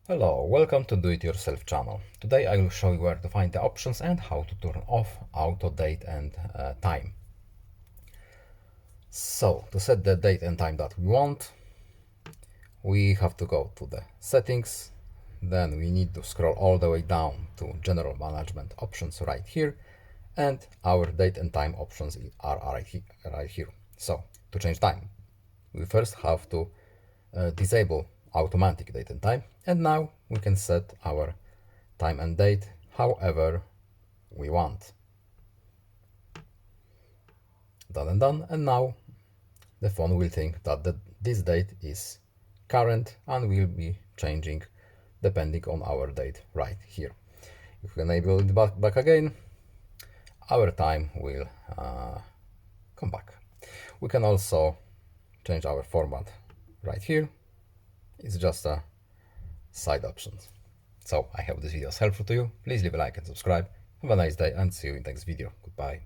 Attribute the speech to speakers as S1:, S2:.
S1: Hello, welcome to Do It Yourself channel. Today I will show you where to find the options and how to turn off auto date and time. So to set the date and time that we want, we have to go to the settings, then we need to scroll all the way down to general management options right here, and our date and time options are right here. So to change time, we first have to disable automatic date and time, and now we can set our time and date however we want. Done and done, and now the phone will think that this date is current and will be changing depending on our date right here. If we enable it back again, our time will come back. We can also change our format right here. It's just a side option. So I hope this video is helpful to you. Please leave a like and subscribe. Have a nice day and see you in the next video. Goodbye.